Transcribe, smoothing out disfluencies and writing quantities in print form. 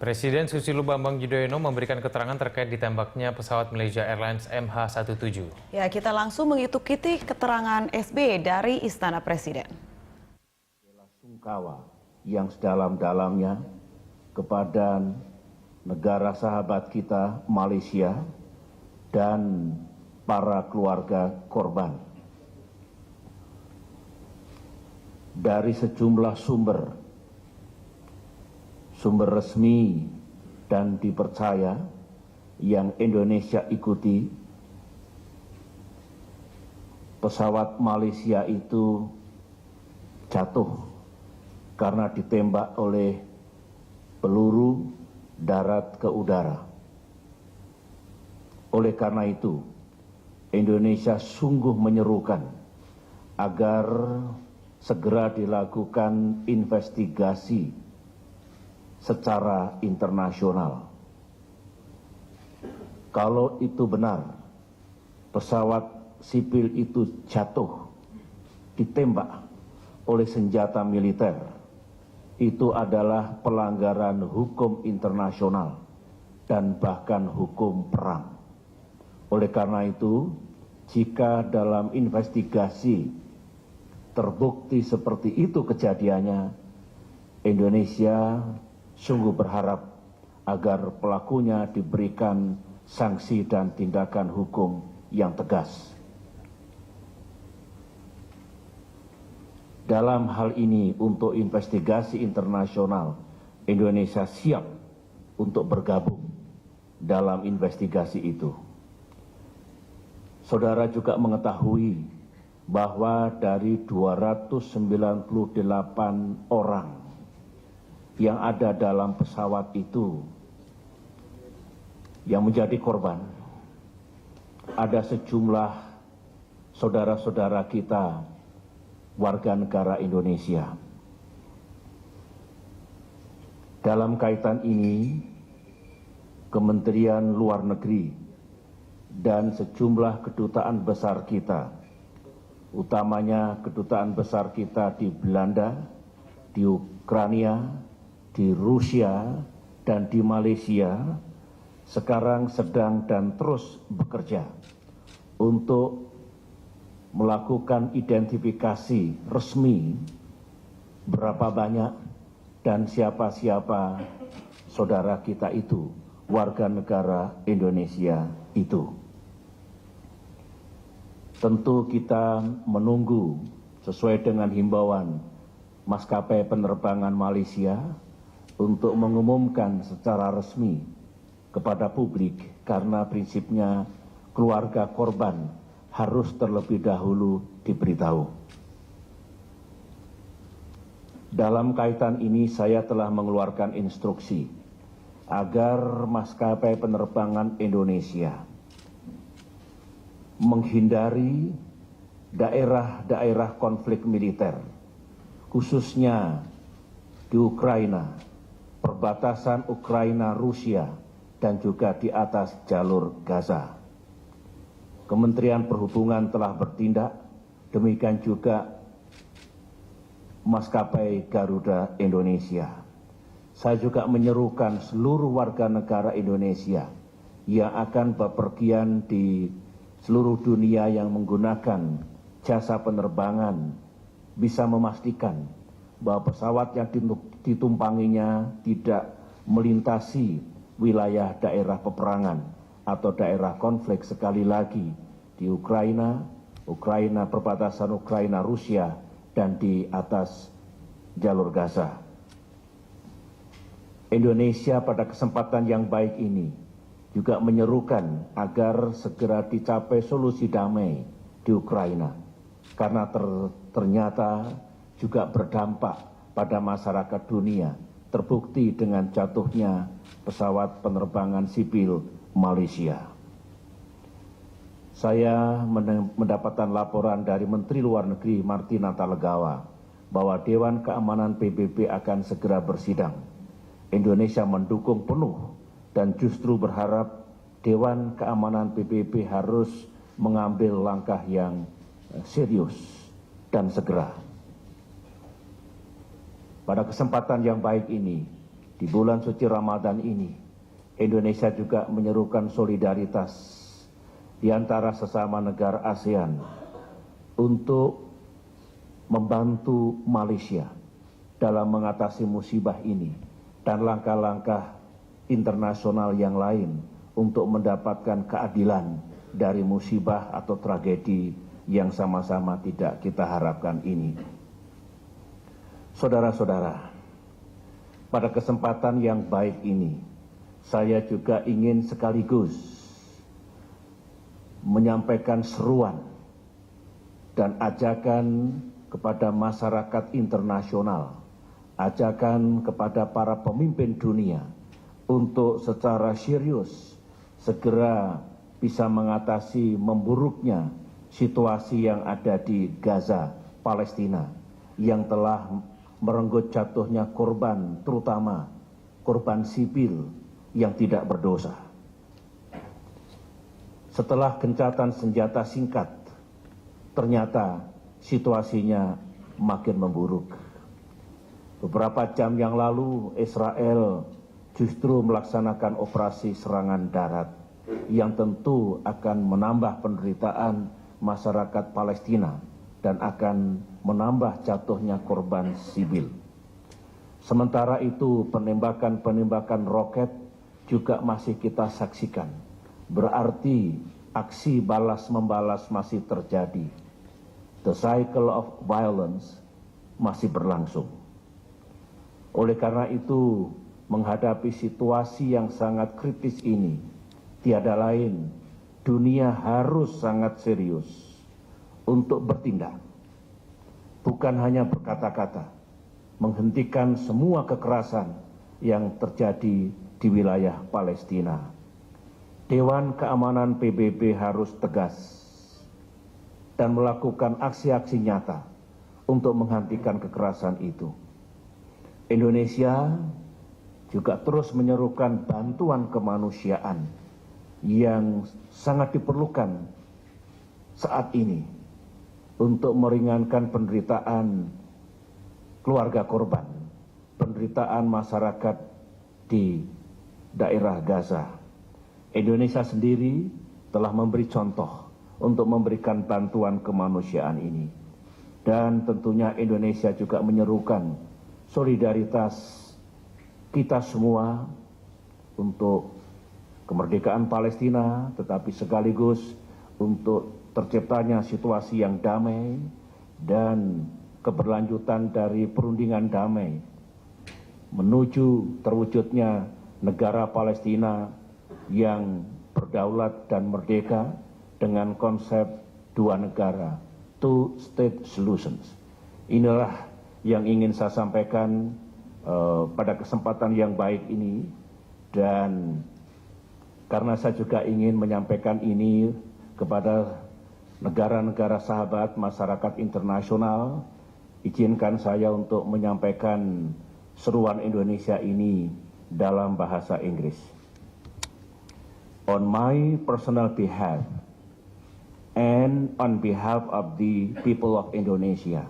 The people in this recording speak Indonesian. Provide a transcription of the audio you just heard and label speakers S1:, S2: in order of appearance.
S1: Presiden Susilo Bambang Yudhoyono memberikan keterangan terkait ditembaknya pesawat Malaysia Airlines MH17.
S2: Ya, kita langsung mengikuti keterangan SBY dari Istana Presiden.
S3: Bela sungkawa yang sedalam-dalamnya kepada negara sahabat kita Malaysia dan para keluarga korban. Dari sejumlah sumber resmi dan dipercaya yang Indonesia ikuti, pesawat Malaysia itu jatuh karena ditembak oleh peluru darat ke udara. Oleh karena itu, Indonesia sungguh menyerukan agar segera dilakukan investigasi secara internasional. Kalau itu benar, pesawat sipil itu jatuh, ditembak oleh senjata militer, itu adalah pelanggaran hukum internasional dan bahkan hukum perang. Oleh karena itu, jika dalam investigasi terbukti seperti itu kejadiannya, Indonesia sungguh berharap agar pelakunya diberikan sanksi dan tindakan hukum yang tegas. Dalam hal ini, untuk investigasi internasional, Indonesia siap untuk bergabung dalam investigasi itu. Saudara juga mengetahui bahwa dari 298 orang yang ada dalam pesawat itu yang menjadi korban, ada sejumlah saudara-saudara kita warga negara Indonesia. Dalam kaitan ini, Kementerian Luar Negeri dan sejumlah kedutaan besar kita, utamanya kedutaan besar kita di Belanda, di Ukraina, di Rusia, dan di Malaysia, sekarang sedang dan terus bekerja untuk melakukan identifikasi resmi berapa banyak dan siapa-siapa saudara kita itu, warga negara Indonesia itu. Tentu kita menunggu sesuai dengan himbauan maskapai penerbangan Malaysia untuk mengumumkan secara resmi kepada publik, karena prinsipnya keluarga korban harus terlebih dahulu diberitahu. Dalam kaitan ini saya telah mengeluarkan instruksi agar maskapai penerbangan Indonesia menghindari daerah-daerah konflik militer, khususnya di Ukraina, perbatasan Ukraina-Rusia, dan juga di atas jalur Gaza. Kementerian Perhubungan telah bertindak, demikian juga maskapai Garuda Indonesia. Saya juga menyerukan seluruh warga negara Indonesia yang akan bepergian di seluruh dunia yang menggunakan jasa penerbangan bisa memastikan bahwa pesawat yang ditumpanginya tidak melintasi wilayah daerah peperangan atau daerah konflik, sekali lagi di Ukraina, perbatasan Ukraina-Rusia, dan di atas jalur Gaza. Indonesia pada kesempatan yang baik ini juga menyerukan agar segera dicapai solusi damai di Ukraina, karena ternyata juga berdampak pada masyarakat dunia, terbukti dengan jatuhnya pesawat penerbangan sipil Malaysia. Saya mendapatkan laporan dari Menteri Luar Negeri Marty Natalegawa bahwa Dewan Keamanan PBB akan segera bersidang. Indonesia mendukung penuh dan justru berharap Dewan Keamanan PBB harus mengambil langkah yang serius dan segera. Pada kesempatan yang baik ini, di bulan suci Ramadan ini, Indonesia juga menyerukan solidaritas di antara sesama negara ASEAN untuk membantu Malaysia dalam mengatasi musibah ini dan langkah-langkah internasional yang lain untuk mendapatkan keadilan dari musibah atau tragedi yang sama-sama tidak kita harapkan ini. Saudara-saudara, pada kesempatan yang baik ini, saya juga ingin sekaligus menyampaikan seruan dan ajakan kepada masyarakat internasional, ajakan kepada para pemimpin dunia untuk secara serius segera bisa mengatasi memburuknya situasi yang ada di Gaza, Palestina, yang telah merenggut jatuhnya korban, terutama korban sipil yang tidak berdosa. Setelah gencatan senjata singkat, ternyata situasinya makin memburuk. Beberapa jam yang lalu, Israel justru melaksanakan operasi serangan darat yang tentu akan menambah penderitaan masyarakat Palestina dan akan menambah jatuhnya korban sipil. Sementara itu, penembakan-penembakan roket juga masih kita saksikan. Berarti aksi balas-membalas masih terjadi. The cycle of violence masih berlangsung. Oleh karena itu, menghadapi situasi yang sangat kritis ini, tiada lain, dunia harus sangat serius untuk bertindak. Bukan hanya berkata-kata, menghentikan semua kekerasan yang terjadi di wilayah Palestina. Dewan Keamanan PBB harus tegas dan melakukan aksi-aksi nyata untuk menghentikan kekerasan itu. Indonesia juga terus menyerukan bantuan kemanusiaan yang sangat diperlukan saat ini untuk meringankan penderitaan keluarga korban, penderitaan masyarakat di daerah Gaza. Indonesia sendiri telah memberi contoh untuk memberikan bantuan kemanusiaan ini. Dan tentunya Indonesia juga menyerukan solidaritas kita semua untuk kemerdekaan Palestina, tetapi sekaligus untuk terciptanya situasi yang damai dan keberlanjutan dari perundingan damai menuju terwujudnya negara Palestina yang berdaulat dan merdeka dengan konsep dua negara, two state solutions. Inilah yang ingin saya sampaikan pada kesempatan yang baik ini, dan karena saya juga ingin menyampaikan ini kepada negara-negara sahabat masyarakat internasional, izinkan saya untuk menyampaikan seruan Indonesia ini dalam bahasa Inggris. On my personal behalf and on behalf of the people of Indonesia,